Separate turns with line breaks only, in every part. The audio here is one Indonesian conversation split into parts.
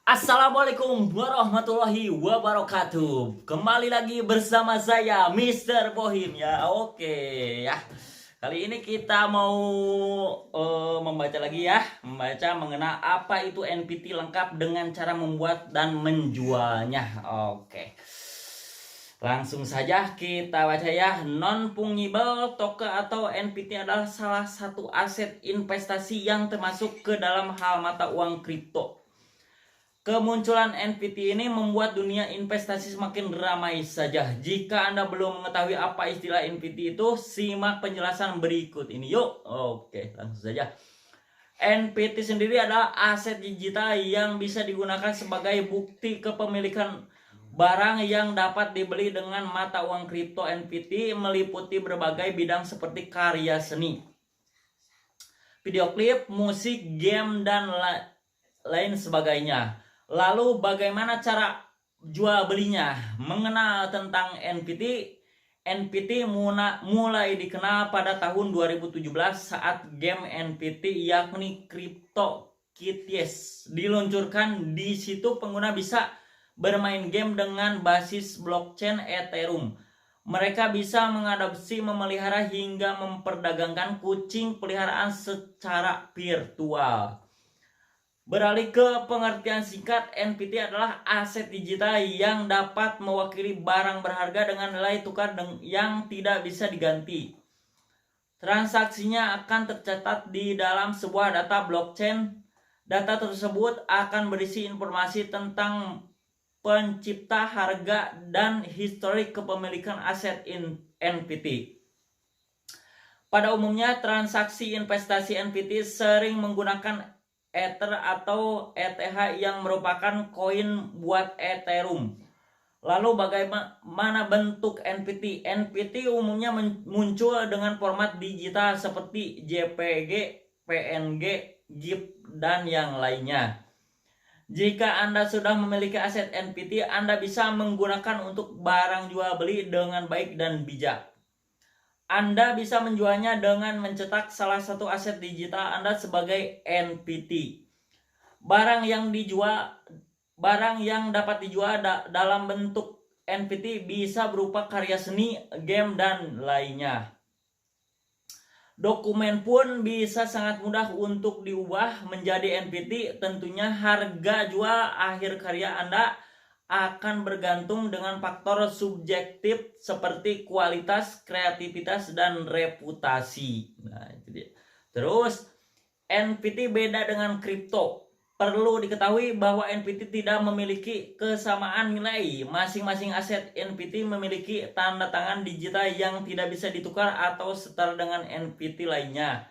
Assalamualaikum warahmatullahi wabarakatuh. Kembali lagi bersama saya Mr. Bohim ya. Oke ya. Kali ini kita mau membaca lagi ya, membaca mengenai apa itu NPT lengkap dengan cara membuat dan menjualnya. Oke. Langsung saja kita baca ya. Non-fungible token atau NPT adalah salah satu aset investasi yang termasuk ke dalam hal mata uang kripto. Kemunculan NPT ini membuat dunia investasi semakin ramai saja. Jika Anda belum mengetahui apa istilah NPT itu, simak penjelasan berikut ini yuk. Oke, langsung saja. NPT sendiri adalah aset digital yang bisa digunakan sebagai bukti kepemilikan barang yang dapat dibeli dengan mata uang kripto. NPT meliputi berbagai bidang seperti karya seni, video klip, musik, game, dan lain sebagainya. Lalu bagaimana cara jual belinya? Mengenal tentang NPT mulai dikenal pada tahun 2017 saat game NPT yakni CryptoKitties diluncurkan. Di situ pengguna bisa bermain game dengan basis blockchain Ethereum. Mereka bisa mengadopsi, memelihara, hingga memperdagangkan kucing peliharaan secara virtual. Beralih ke pengertian singkat, NPT adalah aset digital yang dapat mewakili barang berharga dengan nilai tukar yang tidak bisa diganti. Transaksinya akan tercatat di dalam sebuah data blockchain. Data tersebut akan berisi informasi tentang pencipta, harga, dan historik kepemilikan aset NPT. Pada umumnya, transaksi investasi NPT sering menggunakan Ether atau ETH yang merupakan koin buat Ethereum. Lalu bagaimana bentuk NPT? NPT umumnya muncul dengan format digital seperti JPG, PNG, GIF, dan yang lainnya. Jika Anda sudah memiliki aset NPT, Anda bisa menggunakan untuk barang jual beli dengan baik dan bijak. Anda bisa menjualnya dengan mencetak salah satu aset digital Anda sebagai NPT. Barang yang dapat dijual dalam bentuk NPT bisa berupa karya seni, game, dan lainnya. Dokumen pun bisa sangat mudah untuk diubah menjadi NPT. Tentunya harga jual akhir karya Anda akan bergantung dengan faktor subjektif seperti kualitas, kreativitas, dan reputasi. Nah, itu dia. Terus, NPT beda dengan kripto. Perlu diketahui bahwa NPT tidak memiliki kesamaan nilai. Masing-masing aset NPT memiliki tanda tangan digital yang tidak bisa ditukar atau setara dengan NPT lainnya.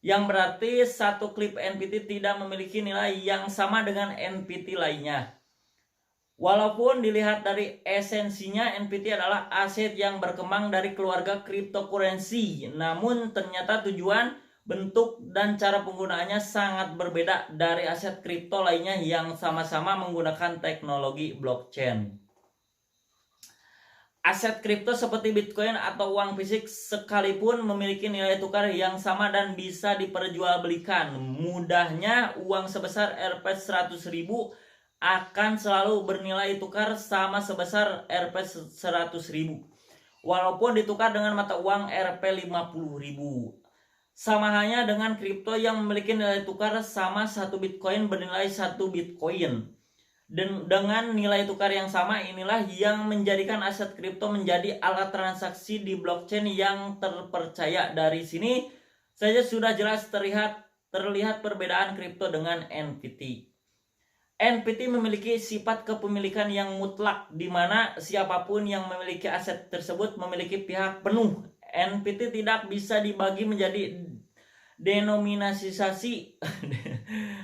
Yang berarti satu klip NPT tidak memiliki nilai yang sama dengan NPT lainnya. Walaupun dilihat dari esensinya, NPT adalah aset yang berkembang dari keluarga cryptocurrency, namun ternyata tujuan, bentuk, dan cara penggunaannya sangat berbeda dari aset kripto lainnya yang sama-sama menggunakan teknologi blockchain. Aset kripto seperti Bitcoin atau uang fisik sekalipun memiliki nilai tukar yang sama dan bisa diperjualbelikan. Mudahnya, uang sebesar Rp100.000 akan selalu bernilai tukar sama sebesar Rp100.000 walaupun ditukar dengan mata uang Rp50.000. Sama halnya dengan kripto yang memiliki nilai tukar sama satu Bitcoin bernilai 1 Bitcoin. Dengan nilai tukar yang sama, inilah yang menjadikan aset kripto menjadi alat transaksi di blockchain yang terpercaya. Dari sini saja sudah jelas terlihat perbedaan kripto dengan NPT. NPT memiliki sifat kepemilikan yang mutlak, di mana siapapun yang memiliki aset tersebut memiliki pihak penuh. NPT tidak bisa dibagi menjadi denominasi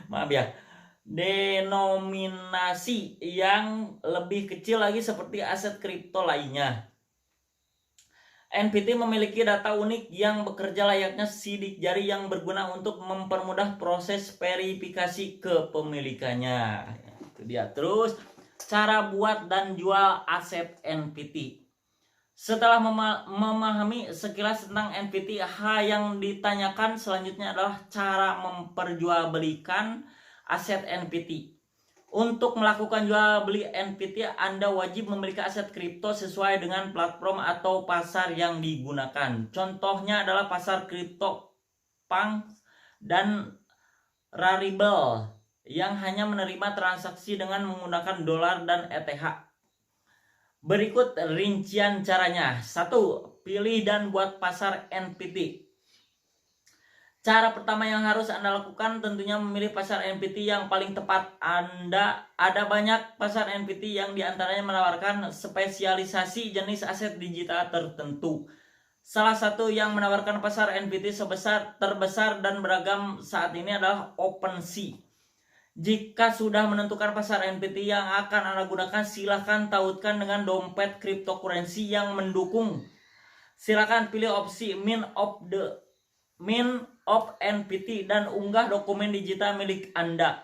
maaf ya, denominasi yang lebih kecil lagi seperti aset kripto lainnya. NPT memiliki data unik yang bekerja layaknya sidik jari yang berguna untuk mempermudah proses verifikasi kepemilikannya. Itu dia. Terus cara buat dan jual aset NPT. Setelah memahami sekilas tentang NPT, hal yang ditanyakan selanjutnya adalah cara memperjualbelikan aset NPT. Untuk melakukan jual beli NFT, Anda wajib memiliki aset kripto sesuai dengan platform atau pasar yang digunakan. Contohnya adalah pasar kripto Punk dan Rarible yang hanya menerima transaksi dengan menggunakan dolar dan ETH. Berikut rincian caranya. 1. Pilih dan buat pasar NFT. Cara pertama yang harus Anda lakukan tentunya memilih pasar NFT yang paling tepat. Ada banyak pasar NFT yang diantaranya menawarkan spesialisasi jenis aset digital tertentu. Salah satu yang menawarkan pasar NFT terbesar dan beragam saat ini adalah OpenSea. Jika sudah menentukan pasar NFT yang akan Anda gunakan, silakan tautkan dengan dompet cryptocurrency yang mendukung. Silakan pilih opsi Mint of NFT dan unggah dokumen digital milik Anda.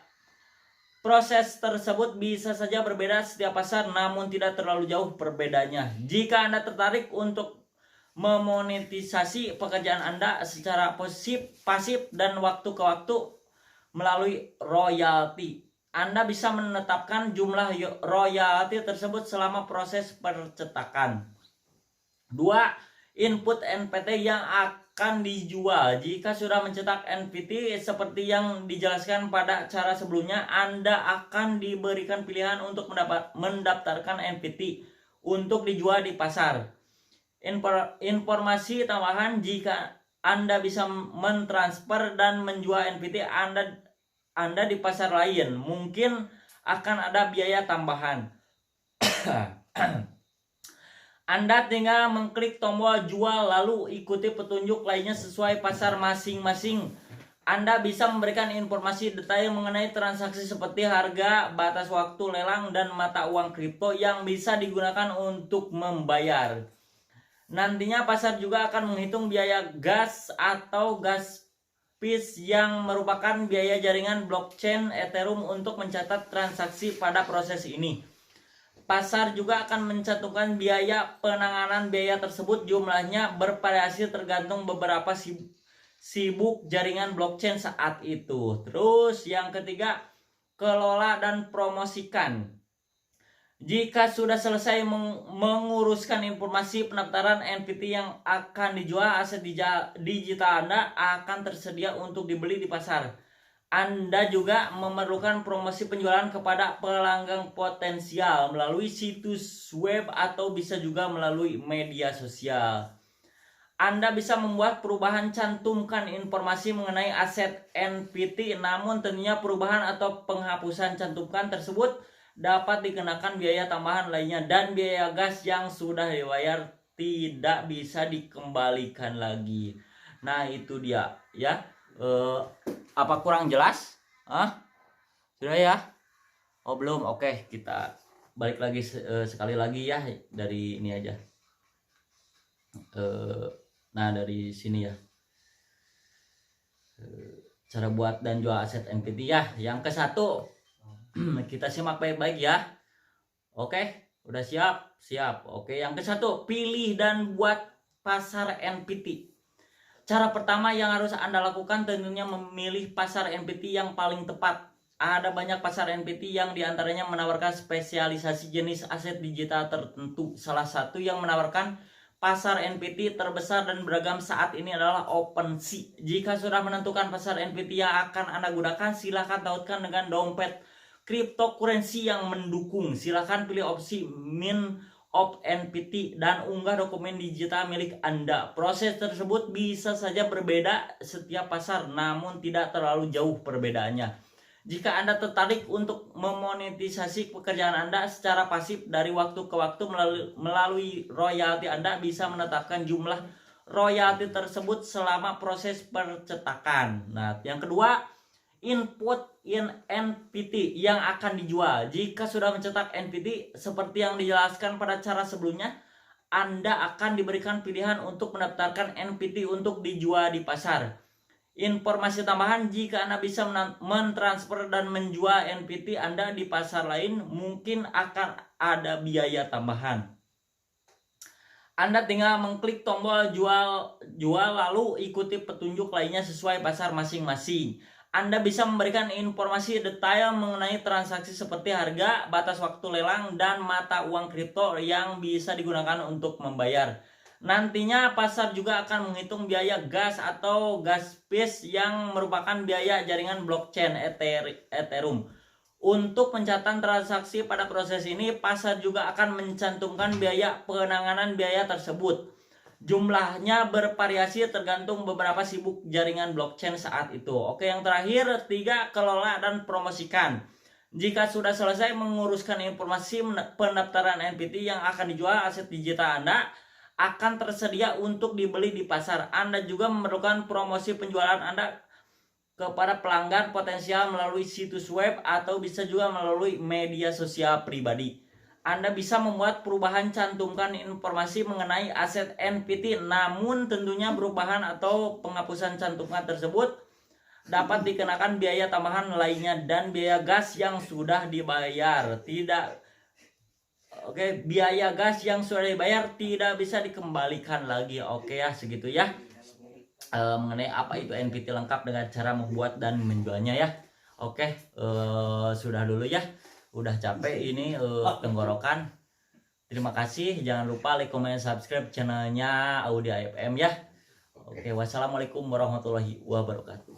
Proses tersebut bisa saja berbeda setiap pasar, namun tidak terlalu jauh perbedaannya. Jika Anda tertarik untuk memonetisasi pekerjaan Anda secara pasif dan waktu ke waktu melalui royalti, Anda bisa menetapkan jumlah royalti tersebut selama proses percetakan. 2. Input NFT yang akan dijual. Jika sudah mencetak NFT seperti yang dijelaskan pada cara sebelumnya, Anda akan diberikan pilihan untuk mendaftarkan NFT untuk dijual di pasar. Informasi tambahan, jika Anda bisa mentransfer dan menjual NFT Anda di pasar lain, mungkin akan ada biaya tambahan. Anda tinggal mengklik tombol jual lalu ikuti petunjuk lainnya sesuai pasar masing-masing. Anda bisa memberikan informasi detail mengenai transaksi seperti harga, batas waktu lelang, dan mata uang kripto yang bisa digunakan untuk membayar. Nantinya pasar juga akan menghitung biaya gas atau gas fees yang merupakan biaya jaringan blockchain Ethereum untuk mencatat transaksi pada proses ini. Pasar juga akan mencantumkan biaya penanganan. Biaya tersebut jumlahnya bervariasi tergantung beberapa sibuk jaringan blockchain saat itu. Terus yang ketiga, kelola dan promosikan. Jika sudah selesai menguruskan informasi pendaftaran NFT yang akan dijual, aset digital Anda akan tersedia untuk dibeli di pasar. Anda juga memerlukan promosi penjualan kepada pelanggan potensial melalui situs web atau bisa juga melalui media sosial. Anda bisa membuat perubahan, cantumkan informasi mengenai aset NFT, namun tentunya perubahan atau penghapusan cantumkan tersebut dapat dikenakan biaya tambahan lainnya, dan biaya gas yang sudah dibayar tidak bisa dikembalikan lagi. Nah, itu dia ya. Apa kurang jelas? Sudah ya? Oh belum. Oke, kita balik lagi sekali lagi ya dari ini aja. Nah, dari sini ya. Cara buat dan jual aset NFT ya. Yang ke satu, kita simak baik-baik ya. Oke, udah siap? Siap. Oke, yang ke satu, pilih dan buat pasar NFT. Cara pertama yang harus Anda lakukan tentunya memilih pasar NFT yang paling tepat. Ada banyak pasar NFT yang diantaranya menawarkan spesialisasi jenis aset digital tertentu. Salah satu yang menawarkan pasar NFT terbesar dan beragam saat ini adalah OpenSea. Jika sudah menentukan pasar NFT yang akan Anda gunakan, silakan tautkan dengan dompet cryptocurrency yang mendukung. Silakan pilih opsi Mint of NFT dan unggah dokumen digital milik Anda. Proses tersebut bisa saja berbeda setiap pasar, namun tidak terlalu jauh perbedaannya. Jika Anda tertarik untuk memonetisasi pekerjaan Anda secara pasif dari waktu ke waktu melalui royalti, Anda bisa menetapkan jumlah royalti tersebut selama proses percetakan. Nah, yang kedua, input in NFT yang akan dijual. Jika sudah mencetak NFT seperti yang dijelaskan pada cara sebelumnya, Anda akan diberikan pilihan untuk mendaftarkan NFT untuk dijual di pasar. Informasi tambahan, jika Anda bisa mentransfer dan menjual NFT Anda di pasar lain, mungkin akan ada biaya tambahan. Anda tinggal mengklik tombol jual lalu ikuti petunjuk lainnya sesuai pasar masing-masing. Anda bisa memberikan informasi detail mengenai transaksi seperti harga, batas waktu lelang, dan mata uang kripto yang bisa digunakan untuk membayar. Nantinya pasar juga akan menghitung biaya gas atau gas fees yang merupakan biaya jaringan blockchain Ethereum. Untuk pencatatan transaksi pada proses ini, pasar juga akan mencantumkan biaya penanganan biaya tersebut. Jumlahnya bervariasi tergantung beberapa sibuk jaringan blockchain saat itu. Oke, yang terakhir, 3, kelola dan promosikan. Jika sudah selesai menguruskan informasi pendaftaran NPT yang akan dijual, aset digital Anda akan tersedia untuk dibeli di pasar. Anda juga memerlukan promosi penjualan Anda kepada pelanggan potensial melalui situs web atau bisa juga melalui media sosial pribadi. Anda bisa membuat perubahan cantumkan informasi mengenai aset NPT, namun tentunya perubahan atau penghapusan cantumkan tersebut dapat dikenakan biaya tambahan lainnya dan biaya gas yang sudah dibayar. Biaya gas yang sudah dibayar tidak bisa dikembalikan lagi. Oke ya, segitu ya. Mengenai apa itu NPT lengkap dengan cara membuat dan menjualnya ya. Oke, sudah dulu ya. Udah capek ini tenggorokan. Terima kasih. Jangan lupa like, comment, subscribe channelnya Audia FM ya. Oke, wassalamualaikum warahmatullahi wabarakatuh.